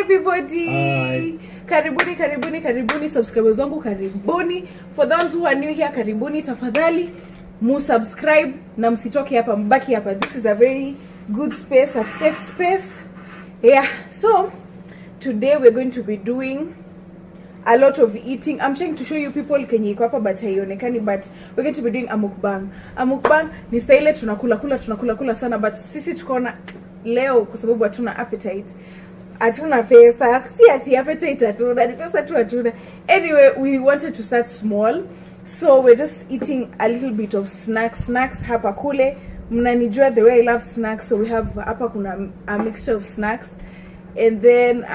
everybody. Hi. Karibuni subscribers wangu, karibuni. For those who are new here, karibuni tafadhali subscribe na msitoke hapa, mbaki hapa. This is a very good space, a safe space. Yeah, so today we're going to be doing a lot of eating. I'm trying to show you people kenye iko hapa but haionekani, but we're going to be doing a mukbang. A mukbang ni style tunakula sana, but sisi tukaona leo kwa sababu hatuna appetite, hatuna pesa, si ati appetite hatuna, ni pesa tu hatuna. Anyway, we wanted to start small, so we're just eating a little bit of snacks hapa kule. Mnanijua the way I love snacks, so we have hapa kuna a mixture of snacks, and then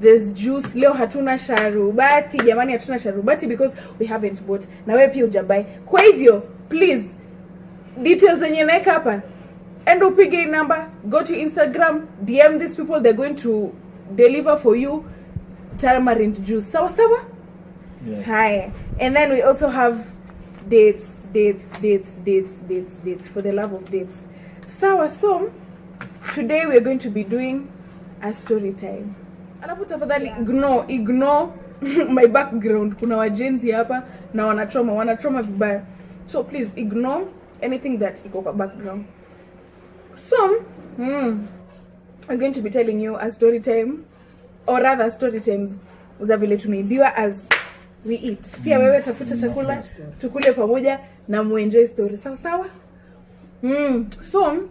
there's juice. Leo hatuna sharubati jamani, hatuna sharubati because we haven't bought, na wewe pia hujabai. Kwa hivyo please, details zenye naeka hapa, and upige number, go to Instagram, DM these people, they're going to deliver for you tamarind juice. Sawa sawa? Yes. Hi. And then we also have dates, for the love of dates. Sawa. So today we're going to be doing a story time. Alafu tafadhali ignore my background. Kuna wajenzi hapa na wanatroma vibaya. So please ignore anything that iko kwa background. So, I'm going to be telling you a story time, or rather story times za vile tumeibiwa as we eat. Pia wewe tafuta chakula tukule pamoja na muenjoy story. Sawa sawa? So,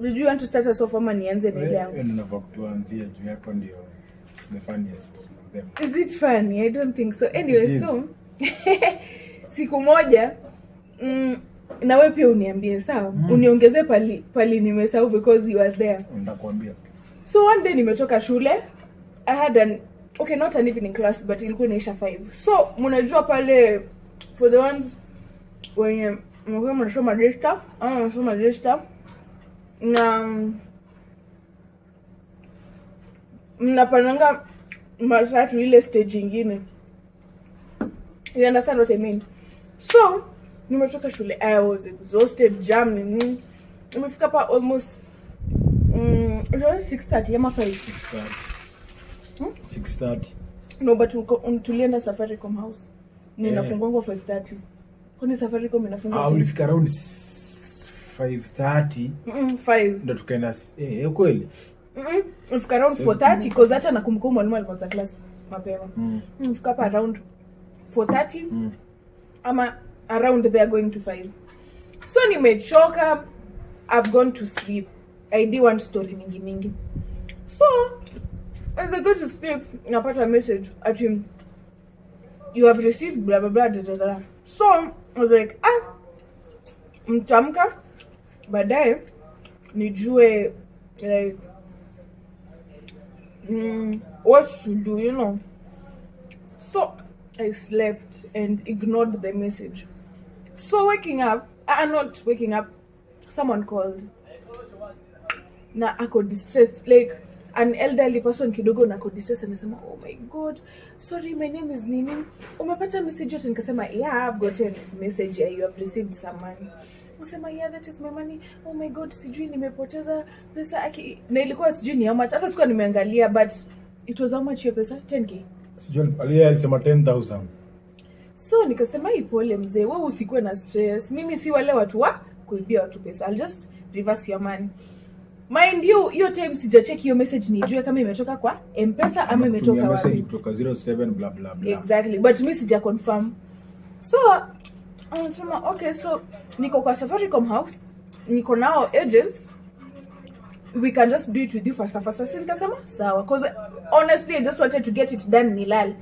did you want to start us off ama nianze na ile yangu? Ninafaa kuanzia juu yako ndio the funniest of them. Is it funny? I don't think so. Anyway, so siku moja na wewe pia uniambie sawa? Uniongezee pali nimesahau because you were there. Nitakwambia. So one day nimetoka shule. I had not an evening class, but ilikuwa inaisha 5. So mnajua pale, for the ones wenye mnasoma register, mnasoma register na mnapananga matatu ile stage nyingine. You understand what I mean? So nimetoka shule, I was exhausted, jammed. Nimefika pa almost 6:30 ama 5. 6:30. No, but tulienda Safaricom house. Ninafungwa 5:30. Kwani Safaricom inafungwa? Ulifika around 5:30. 5. Ndio tukaenda kweli? Ulifika around 4:30 because hata nakumbuka mwalimu alianza class mapema. Ulifika pa around 4:30. Ama around there going to 5. So nimechoka, I've gone to sleep. I did one story mingi. So as I go to sleep, napata a message at him, you have received blah blah blah da, da. So I was like, mtamka baadaye nijue like what to do, you know. So I slept and ignored the message. So not waking up, someone called. Na ako distressed, like an elderly person kidogo na ako distressed, anasema, oh my god, sorry, my name is Nini. Umepata message yote? Nikasema, yeah, I've gotten message, you have received some money. Nikasema, yeah, that is my money. Oh my god, sijui nimepoteza pesa. Na ilikuwa sijui ni how much, hata sikuwa nimeangalia, but it was how much your pesa? 10k. Sijui alisema 10,000. So nikasema, ipole mzee, wewe usikuwe na stress. Mimi si wale watu wa kuibia watu pesa. I'll just reverse your money. Mind you, hiyo time sijacheck hiyo message nijue kama imetoka kwa M-Pesa ama imetoka wapi. Message kutoka 07 blah blah blah. Exactly, but mimi sija confirm. So anasema, okay, so niko kwa Safaricom house, niko nao agents, we can just do it with you faster. Nikasema sawa, because honestly I just wanted to get it done nilal.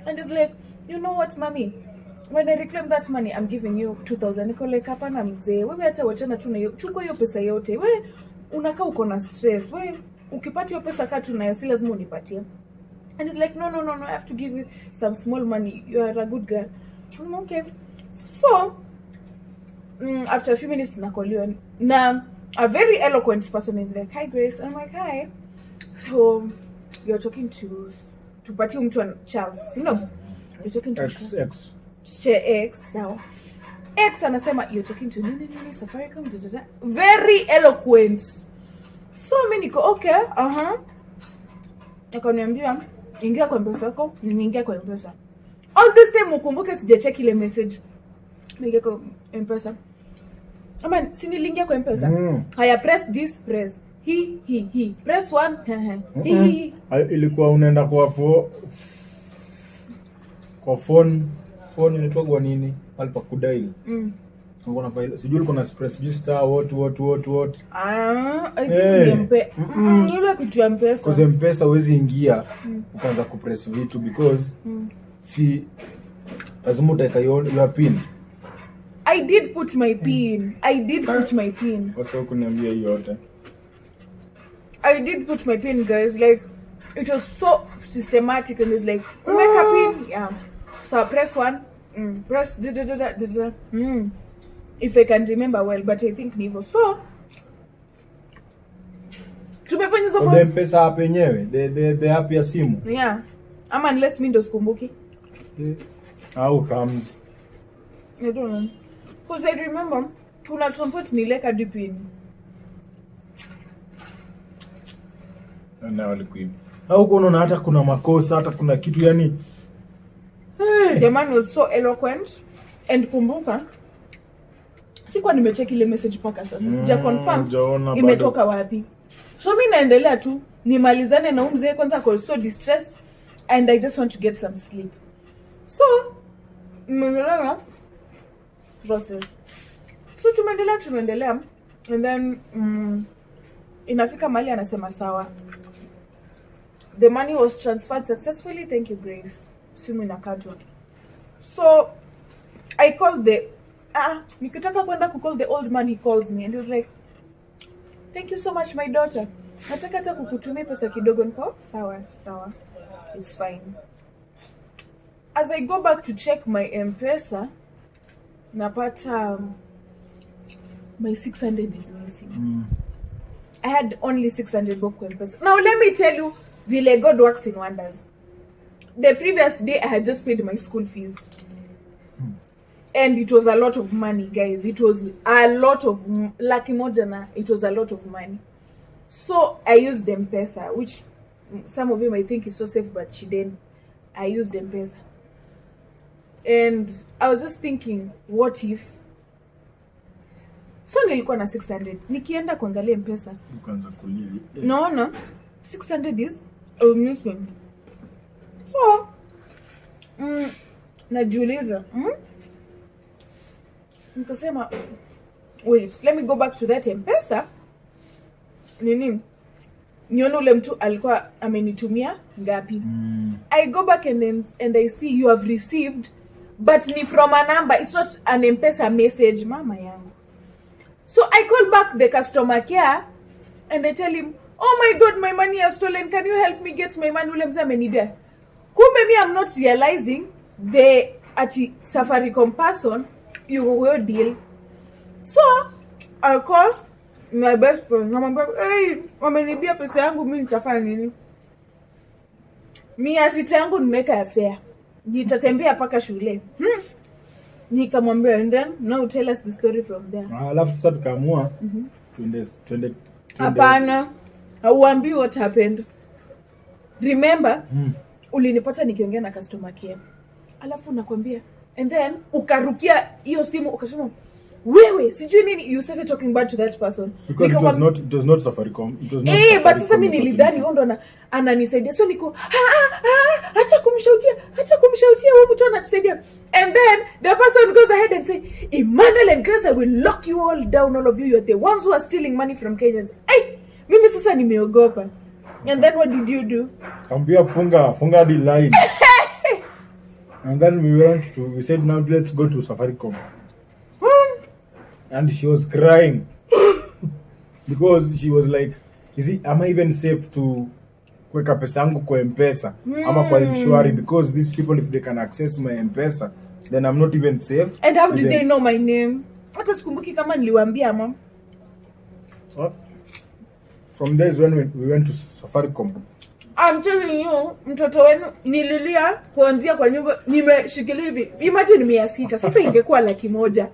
And it's like, you know what mommy, when I reclaim that money I'm giving you 2,000. Niko like, hapana mzee, wewe hata wachana tu na hiyo, chukua hiyo pesa yote. Wewe unakaa uko na stress. Wewe ukipata hiyo pesa katu nayo, si lazima unipatie. And it's like, no, I have to give you some small money. You are a good girl. Okay. So after a few minutes nakoliwa na a very eloquent person is like, hi Grace. I'm like, hi. So you're talking to pati mtu Charles, you know, you're talking to X now. X anasema, you're talking to nini Safaricom, very eloquent. So mimi niko okay, akaniambia ingia kwa M-Pesa yako, nimeingia kwa M-Pesa. All this time ukumbuke sijacheck ile message. Niingia kwa M-Pesa. Ama si niliingia kwa M-Pesa. Haya, press this, press. He. Press 1. He. Ilikuwa unaenda kwa phone inaitwa kwa nini? Pale pa kudial. Ngona file. Sijui ulikuwa na press star what. I think nimpe. Ile kitu ya M-Pesa. Kwa M-Pesa huwezi ingia ukaanza kupress vitu because si lazima utaweka your pin. I did put my pin. Watu kuniambia hiyo yote. I did put my pin, guys. Like, it was so systematic and it's like, make a pin. Yeah. So press 1. Press if I can remember well, but I think nivo. So tumefanya hizo post. M-Pesa app yenyewe, the app ya simu. Yeah. Ama unless mimi ndo sikumbuki. How comes? I don't know. Because I remember kuna support nileka pin. Na walikuiba. Au kuona hata kuna makosa, hata kuna kitu yani. The man was so eloquent and kumbuka sikuwa nimecheck ile message paka sasa. Sija confirm imetoka wapi. So mimi naendelea tu nimalizane na mzee kwanza, I was so distressed and I just want to get some sleep. So mmenelewa process. So tumeendelea and then inafika mahali anasema sawa. The money was transferred successfully. Thank you, Grace. Simu inakatwa. So I called nikitaka kwenda call the old man, he calls me and he was like, thank you so much my daughter. Nataka hata kukutumia pesa kidogo. Niko sawa. It's fine. As I go back to check my M-Pesa, napata my 600 is missing. I had only 600 bob kwa M-Pesa. Now let me tell you, vile God works in wonders. The previous day I had just paid my school fees. And it was a lot of money, guys. It was a lot of laki moja na it was a lot of money. So I used M-Pesa, which some of you might think is so safe, but she didn't. I used M-Pesa. And I was just thinking, what if? So nilikuwa na 600. Nikienda kuangalia M-Pesa, ukaanza kulia. No. 600 is missing. So najiuliza, nikasema wait, let me go back to that M-Pesa. Nione ule mtu alikuwa amenitumia ngapi. I go back and I see you have received, but ni from a number, it's not an M-Pesa message, mama yangu. So I call back the customer care and I tell him, oh my God, my money is stolen. Can you help me get my money? Ule mzee amenibia. Kumbe me, I'm not realizing the Safaricom person you will deal. So I call my best friend. Namwambia, hey, wamenibia pesa yangu, mimi nitafanya nini? Mimi asita yangu nimeka ya fare. Nitatembea paka shule. Nikamwambia, and then now tell us the story from there. Alafu sasa tukaamua twende. Hapana. Hauambii what happened. Remember, ulinipata nikiongea na customer care. Alafu nakwambia, and then ukarukia hiyo simu ukasema, wewe sijui nini, you started talking bad to that person. Because it was not Safaricom. It was not. But sasa mimi nilidhani ndo ananisaidia. So niko acha kumshautia wewe mtu anatusaidia. And then the person goes ahead and say, Emmanuel and Grace, I will lock you all down, all of you. You're the ones who are stealing money from Kenyans. Hey, mimi sasa nimeogopa. And then what did you do? Kambia funga the line. And then we said, now let's go to Safaricom. And she was crying because she was like, am I even safe to kuweka pesa yangu kwa M-Pesa ama kwa M-Shwari, because these people, if they can access my M-Pesa, then I'm not even safe. And how did they know my name? Hata sikumbuki kama niliwaambia mom. From there is when we went to Safaricom. I'm telling you, mtoto wenu nililia kuanzia kwa nyumba, nimeshikilia hivi. Imagine 600. Sasa ingekuwa 100,000.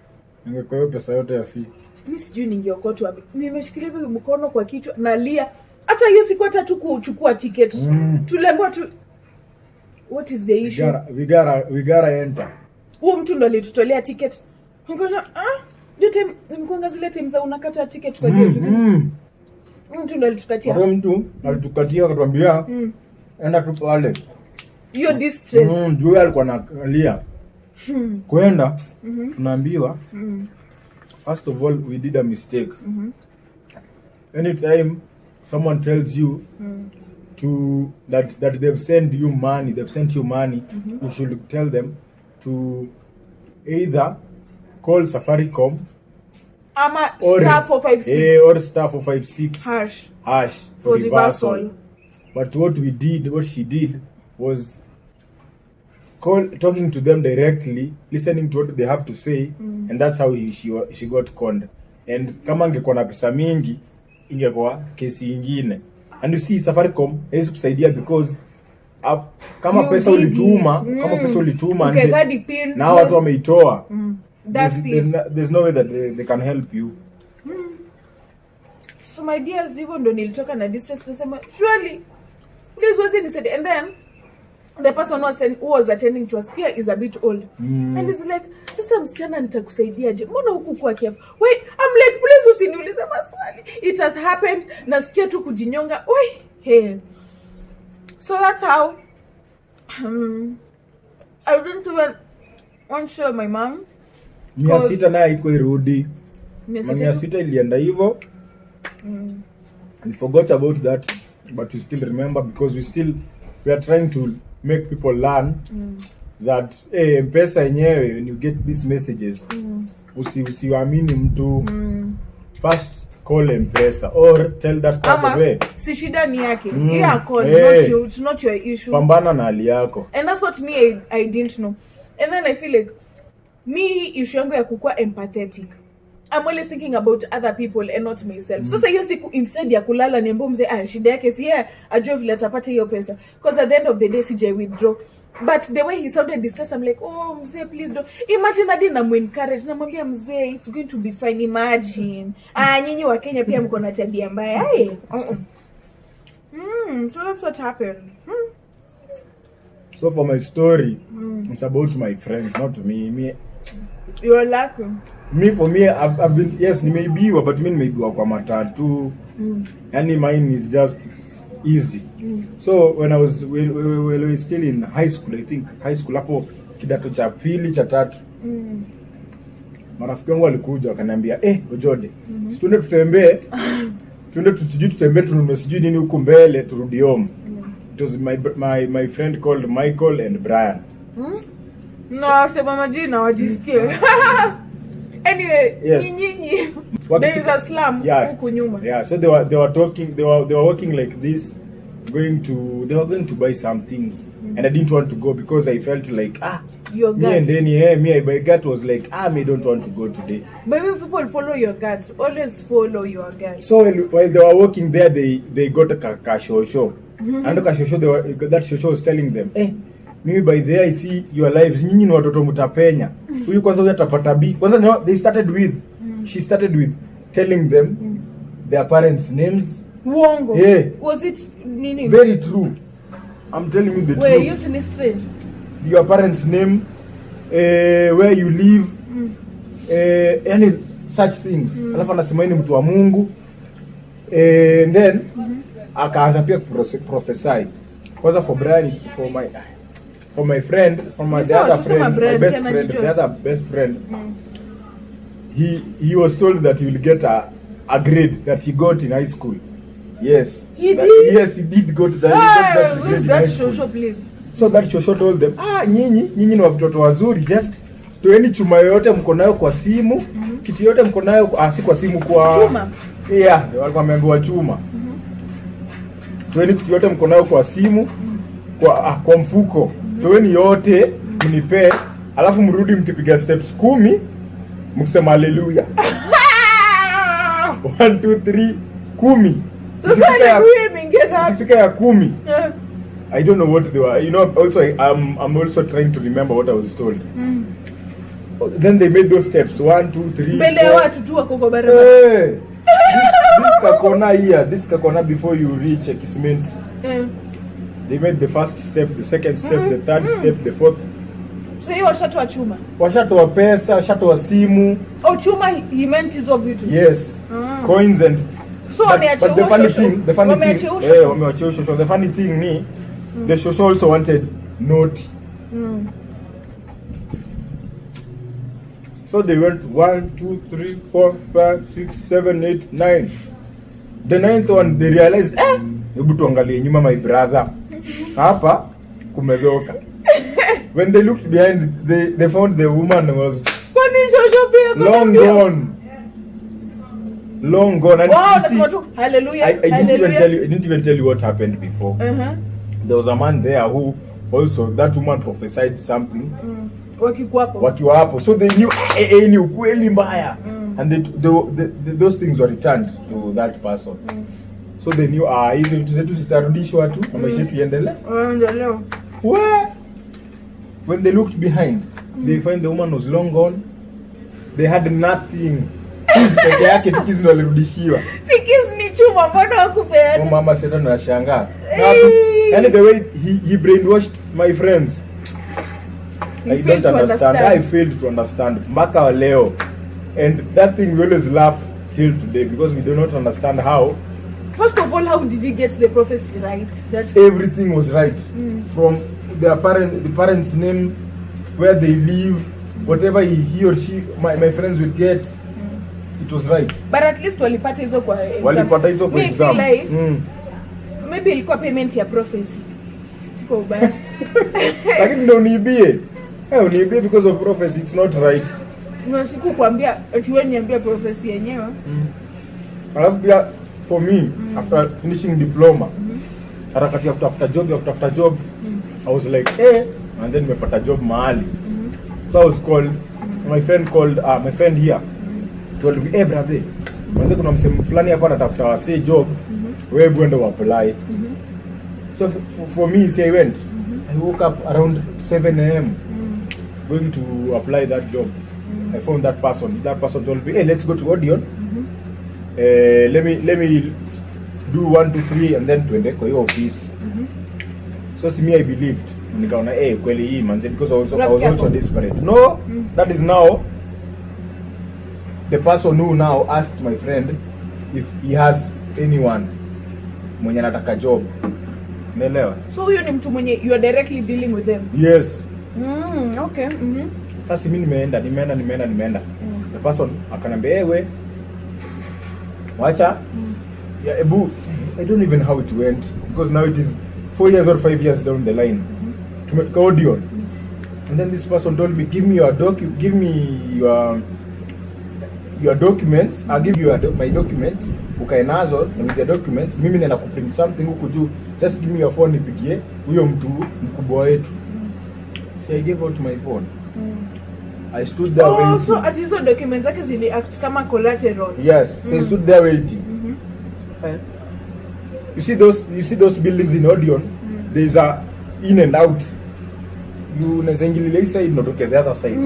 Ingekuwa hiyo pesa yote ya fee. mimi sijui ningeokotwa wapi. Nimeshikilia hivi mkono kwa kichwa nalia. Hata hiyo siku hata tu kuchukua ticket. Tuliambiwa tu what is the issue? We gotta enter. Huo mtu ndo alitutolea ticket. Ngoja yote mkonga zile timu za unakata ticket kwa gate. Mtu ndo alitukatia. Kwa mtu alitukatia akatuambia enda tu pale. Hiyo distress. Juu alikuwa analia. Kwenda tunaambiwa first of all we did a mistake. Anytime someone tells you to that they've sent you money, you should tell them to either call Safaricom ama star 456 or star 456 hash for reversal. But what she did was talking to them directly, listening to what they have to say, and that's how she got conned. And kama angekuwa na pesa mingi ingekuwa kesi ingine. And you see Safaricom haiwezi kusaidia because kama pesa ulituma na watu wameitoa, there's no way that they can help you. So my dears, hivyo ndo nilitoka na distress nasema surely please wasn't said. And then the person who was attending to us here is a bit old. And he's like, sasa msichana nitakusaidiaje? Mbona huku kwa kiafu? Wait, I'm like, please usiniulize maswali. It has happened. Nasikia tu kujinyonga. Wait, hey. So that's how I didn't even want to show my mom. 600 naye iko irudi. 600 ilienda hivyo. We forgot about that, but we still remember because we are trying to make people learn that M-Pesa yenyewe when you get these messages usiamini mtu. First call M-Pesa or tell that person way si shida ni yake. Yeah, call not you, it's not your issue. Pambana na hali yako. And that's what me I didn't know. And then I feel like me issue yangu ya kukua empathetic. I'm always thinking about other people and not myself. Sasa hiyo siku instead ya kulala niambo mzee shida yake si yeye ajue vile atapata hiyo pesa, because at the end of the day sija withdraw. But the way he sounded distressed, I'm like, oh mzee please don't. Imagine hadi na encourage na mwambia mzee it's going to be fine. Imagine nyinyi wa Kenya pia mko na tabia mbaya. So that's what happened. So for my story, it's about my friends, not me. You're lucky. For me, I've been, yes, nimeibiwa, but nimeibiwa kwa matatu. Yani mine is just easy. So when I was still in high school, I think high school hapo kidato cha pili cha tatu. Marafiki wangu walikuja wakaniambia, Ojode, tuende tutembee. Tutembee tununue sijui nini huko mbele turudi home. It was my friend called Michael and Brian. No, sema majina wajisikie. Anyway, nyinyi there is a slum huko nyuma. Yeah, so they were talking, they were working like this, they were going to buy some things, and I didn't want to go because I felt like your gut. And then my gut was like me don't want to go today. But if people follow your gut, always follow your gut. So while they were working there, they got a kashosho. And the kashosho, that shosho was telling them, maybe by there I see your lives, nyinyi ni watoto mtapenya. Huyu kwanza huyu atapata B. Kwanza she started with telling them their parents' names. Uongo. Yeah. Was it nini? Very true. I'm telling you the truth. Wait, using this trend. Your parents' name, where you live, any such things. Alafu anasema ni mtu wa Mungu. And then akaanza pia prophesy. Kwanza for Brian, for my friend, the other best friend, he was told that he will get a grade that he got in high school. Yes. He did? Yes, he did go to that grade in high school. So that shosho told them, nyinyi ni watoto wazuri, just toeni chuma yote mko nayo kwa simu, kitu yote mko nayo si kwa simu kwa chuma. Yeah, walikuwa wameambiwa chuma. Toeni kitu yote mko nayo kwa simu, kwa mfuko. Toeni yote mnipe, alafu mrudi mkipiga steps 10 mkisema haleluya. 1 2 3 10. Ikifika ya 10. I don't know what they were. Also I'm also trying to remember what I was told. then they made those steps 1 2 3 mbele ya watu tu wako kwa barabara. Hey, this kakona before you reach Kismet. They made the first step, the second step, the third step, the fourth. So hiyo washatoa chuma. Washatoa pesa, washatoa simu. Oh, chuma he meant hizo vitu. Yes. Coins and so wameacha the funny thing, the funny thing ni the shosho also wanted note. So they went 1 2 3 4 5 6 7 8 9. The ninth one they realized hebu tuangalie nyuma my brother. Hapa kumedhoka. When they looked behind, they found the woman was long gone. And wow, see, hallelujah. I didn't even tell you what happened before. There was a man there who also, that woman prophesied something. Wakiwa hapo. So they knew ni ukweli mbaya. And those things were returned to that person. So they knew hizi vitu zetu zitarudishwa tu na maisha yetu iendelee. When they looked behind, they find the woman was long gone. They had nothing. Kiss peke yake kiss ndo alirudishiwa. Si kiss ni chuma, mbona wakupeana? Mama sasa anashangaa. And the way he brainwashed my friends. I don't understand. I failed to understand. Mpaka leo. And that thing we always laugh till today because we do not understand how. First of all, how did he get the prophecy right? That everything was right. From the parents' name, where they live, whatever he or she, my friends would get, it was right. But at least walipata hizo kwa exam. Walipata hizo kwa exam. Maybe ilikuwa payment ya prophecy. Siko ubaya. Lakini ndio uniibie. Uniibie because of prophecy, it's not right. Siku kuambia ati wewe niambia prophecy yenyewe. Alafu pia for me, after finishing diploma, harakati ya kutafuta job, I was like, manze nimepata job mahali. So I was called, my friend here told me, brother, manze kuna msemo fulani hapa anatafuta wase job, wewe bwende apply. So for me, I went. I woke up around 7 a.m. going to apply that job. I found that person. That person told me, let's go to Odeon. Let me do 1 2 3 and then tuende kwa hiyo office. So see me, I believed. Nikaona kweli hii manze because I was also desperate. No, that is now the person who now asked my friend if he has anyone mwenye anataka job. Umeelewa? So huyo ni mtu mwenye you are directly dealing with them. Yes. Okay. Sasa mimi nimeenda. The person akanambia wewe wacha ebu I don't even how it went because now it is 4 years or 5 years down the line. Tumefika Odeon. And then this person told me give me your documents. I'll give you my documents. Ukae nazo na with the documents mimi nenda kuprint something huku juu. Just give me your phone nipigie huyo mtu mkubwa wetu. So I gave out my phone. I stood there waiting. So at hizo documents zake zili act kama collateral. Yes, so I stood there waiting. You see those buildings in Odeon? There's a in and out. You unaingililia hii side natoke the other side.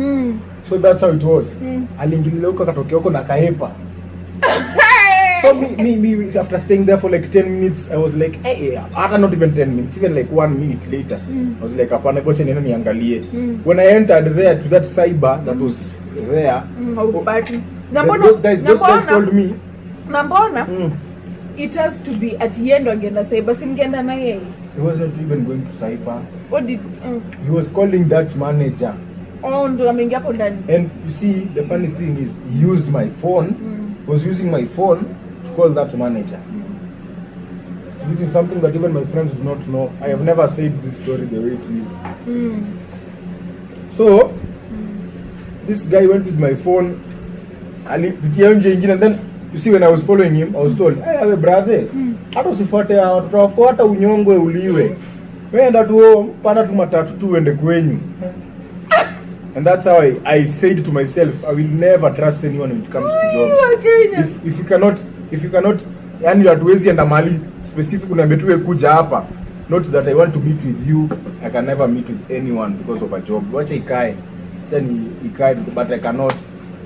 So that's how it was. Aliingililia huko akatokea huko na kaepa. So me after staying there for like 10 minutes I was like not even 10 minutes, even like 1 minute later I was like hapana gocha neno niangalie. When I entered there to that cyber that was there, those guys told me it has to be at the end wangeenda cyber simgeenda na yeye. He wasn't even going to cyber. What did he was calling that manager. Ndo ameingia hapo ndani. And you see the funny thing is he used my phone. Was using my phone to call that manager. This is something that even my friends do not know. I have never said this story the way it is. So this guy went with my phone and then you see when I was following him I was told, hey brother, hata usifuate hao, tutafuata unyongwe uliwe. Wenda tu pana tu matatu tu ende kwenyu. And that's how I said to myself, I will never trust anyone when it comes to jobs. If you cannot, yani hatuwezi enda mahali specific unaambia tuwe kuja hapa. Not that I want to meet with you, I can never meet with anyone because of a job. Wacha ikae. acha ni ikae, but I cannot.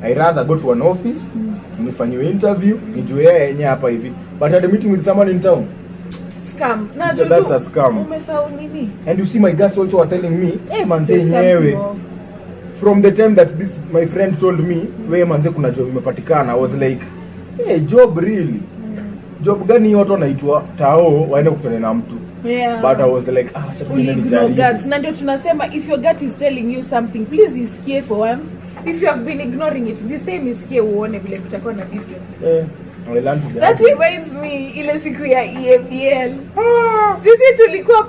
I rather go to an office, nifanyiwe interview, nijue yeye yenyewe hapa hivi. But at a meeting with someone in town, scam. That's a scam. Umesahau nini? And you see my guys also are telling me, hey manze yenyewe. From the time that this my friend told me, wewe manze kuna job imepatikana, I was like, hey, job really? Job gani watu wanaitwa tao waende kukutana na mtu? Yeah. But I was like, acha tuende nijali. Na ndio tunasema, if your gut is telling you something, please isikie for one. If you have been ignoring it, this time isikie uone vile kutakuwa na difference. I learned that reminds me ile siku ya EABL. Sisi tulikuwa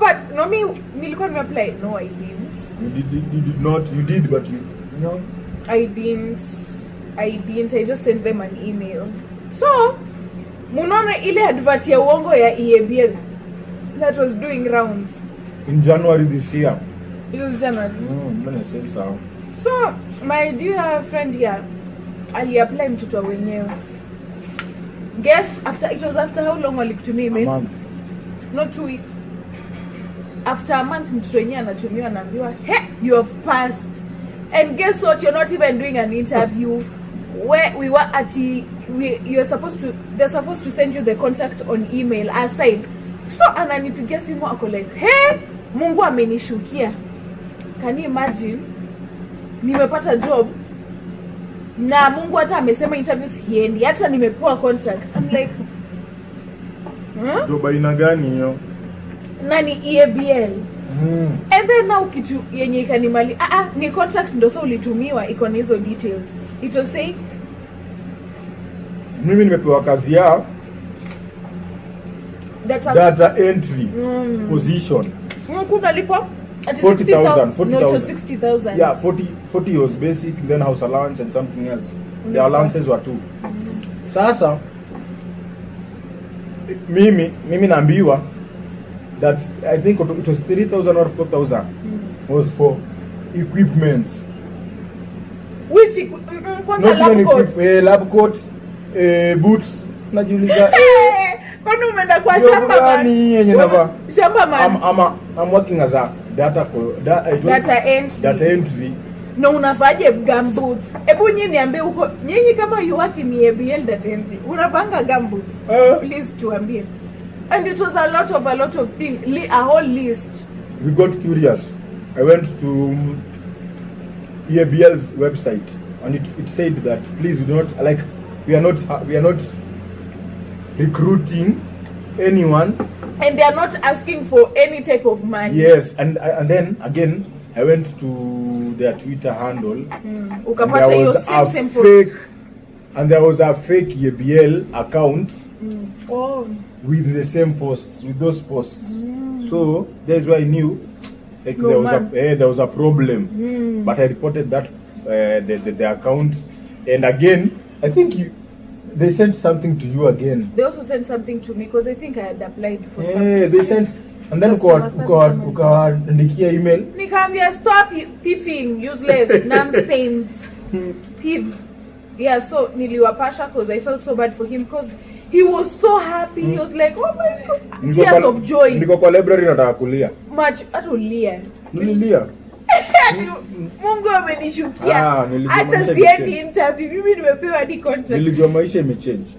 nilikuwa nimeapply. No, I didn't. You did not. You did, but you know. I didn't. I just sent them an email. So, munaona ile advert ya uongo ya EABL that was doing rounds in January this year. It was January. Mbona sasa sawa. So, my dear friend here, aliapply mtoto wenyewe. Guess it was after how long walikutumia email? A month. Not 2 weeks. After a month mtoto wenyewe anatumiwa anaambiwa, "Hey, you have passed." And guess what? You're not even doing an interview. Where we were at they're supposed to send you the contract on email aside. So ananipigia simu ako like, "Hey, Mungu amenishukia." Can you imagine? Nimepata job na Mungu hata amesema interview siendi, hata nimepewa contract. I'm like, job aina gani hiyo? Nani EABL? And then now kitu yenye ikanimali, ni contract ndo so ulitumiwa iko na hizo details. It was say mimi nimepewa kazi ya data entry position. Kuna lipo at 40,000. No, to 60,000. Yeah, 40 was basic, then house allowance and something else. The allowances were 2. Sasa mimi naambiwa that I think it was 3,000 or 4,000 was for equipments. Which kwanza lab coat, boots, najiuliza kwani umeenda kwa shamba gani yenye nava shamba man. I'm working as a data entry. No, unavaje gumboots? Hebu nyinyi niambie huko, nyinyi kama you work in EABL data entry, unavanga gumboots? Please tuambie. And it was a lot of things, a whole list. We got curious. I went to EABL's website and it said that please do not, like, we are not recruiting anyone, and they are not asking for any type of money. Yes, and then again I went to their Twitter handle. Ukapata hiyo same fake, and there was a fake EABL account with the same posts, with those posts. So that's why I knew like there was a problem. But I reported that the account, and again I think they sent something to you again. They also sent something to me because I think I had applied for something. They sent, and then ukaandikia email. Nikamwambia stop thieving, useless, nonsense, thieves. Yeah, so niliwapasha because I felt so bad for him because he was so happy. He was like, oh my God, tears of joy. Niko kwa library nataka kulia. Much atulia. Nililia. Mungu amenishukia. Hata siendi interview. Mimi nimepewa hadi contract. Nilijua maisha imechange.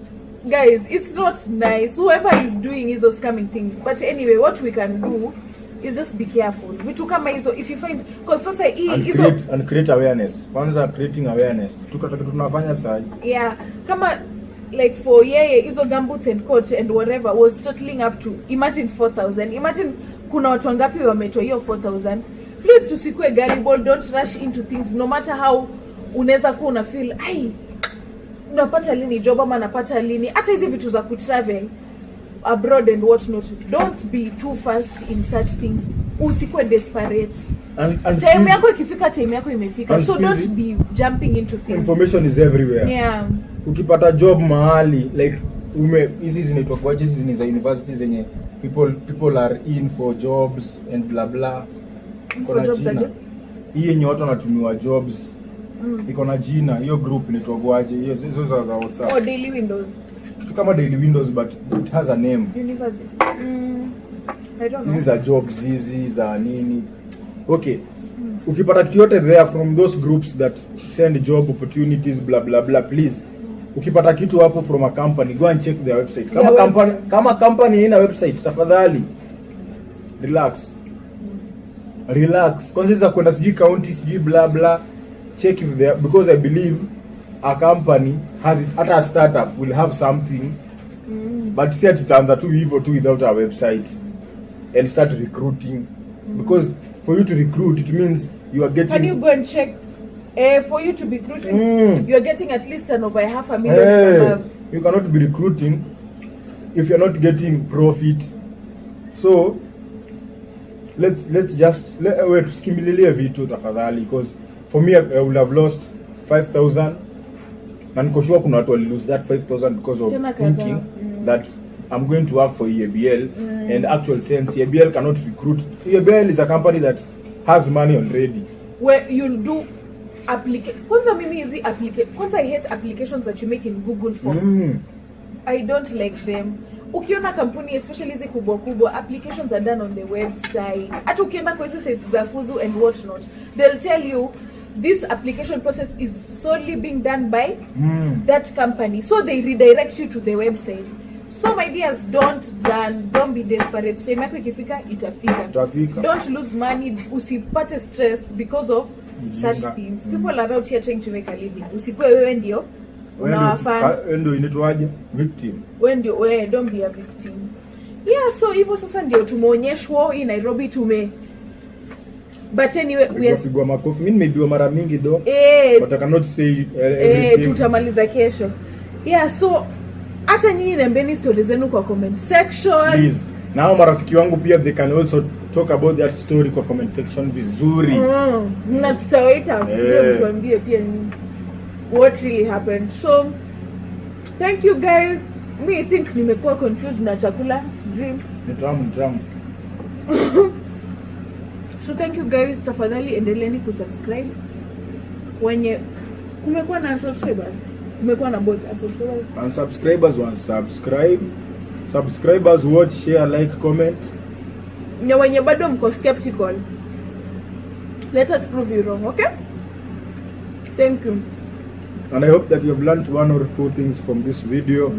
Guys, it's not nice. Whoever is doing hizo scamming things. But anyway, what we can do is just be careful. Vitu kama hizo, if you find, because sasa and create awareness. Kwanza creating awareness. Tunafanya sahi. Yeah, kama like for hizo gumboots and coat and whatever was totaling up to, imagine 4,000. Imagine kuna watu wangapi wametoa hiyo 4,000. Please tusikue gullible, don't rush into things no matter how unaweza kuwa una feel unapata lini job ama napata lini, hata hizi vitu za kutravel abroad and what not, don't be too fast in such things. Usikue desperate. And time yako ikifika, time yako imefika, so don't be jumping into things. Information is everywhere. Yeah. Ukipata job mahali like hizi zinaitwa kwa hizi ni za university zenye people are in for jobs and blah blah. For jobs aje? Hii yenye watu wanatumiwa jobs. Iko na jina, hiyo group inaitwa kwaje? Hizo za WhatsApp. Oh, Daily Windows. Kitu kama Daily Windows but it has a name. University. I don't know. Hizi za jobs, hizi za nini. Okay. ukipata kitu yote there from those groups that send job opportunities blah blah blah, please, ukipata kitu hapo from a company, go and check their website. Kama company ina website, tafadhali relax. Kwanza hizo kwenda sijui county sijui blah blah, check if they, because I believe a company has it, hata a startup will have something, but see itaanza tu hivyo tu without a website and start recruiting, because for you to recruit it means you are getting. Can you go and check? For you to be recruiting, you are getting at least over $500,000. You cannot be recruiting if you are not getting profit. So let's just tusikimbililie vitu tafadhali, because for me I would have lost 5,000 na niko sure kuna watu will lose that 5,000 because of thinking that I'm going to work for EABL, and actual sense EABL cannot recruit. EABL is a company that has money already, where you'll do kwanza mimi hizi kwanza I hate applications that you make in Google Forms. I don't like them. Ukiona kampuni especially hizi kubwa applications are done on the website. Hata ukienda kwa hizi sites za Fuzu and what not, they'll tell you this application process is solely being done by that company, so they redirect you to the website. So my dears, don't be desperate. Time yako ikifika itafika. Don't lose money, usipate stress because of such things. People are out here trying to make a living. Usikuwe wewe ndio unawafanya. Ndio inaitwaje? Victim. Wewe don't be a victim. Yeah, so hivyo sasa ndio tumeonyeshwa hii Nairobi but anyway we are pigwa makofi. Mimi nimeibiwa mara mingi though. But I cannot say everything. Tutamaliza kesho. Yeah, so hata nyinyi niambieni stories zenu kwa comment section. Please. Nao marafiki wangu pia they can also talk about that story kwa comment section vizuri. Na tutawaita ndio tuambie pia what really happened. So thank you guys. Me think nimekuwa confused na chakula dream. Ni tamu. So thank you guys, tafadhali endeleeni kusubscribe. Wenye kumekuwa na subscribers, kumekuwa na both subscribers. And subscribers want subscribe. Subscribers watch, share, like, comment. Na wenye bado mko skeptical, let us prove you wrong, okay? Thank you. And I hope that you have learned one or two things from this video.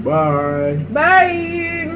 Bye. Bye.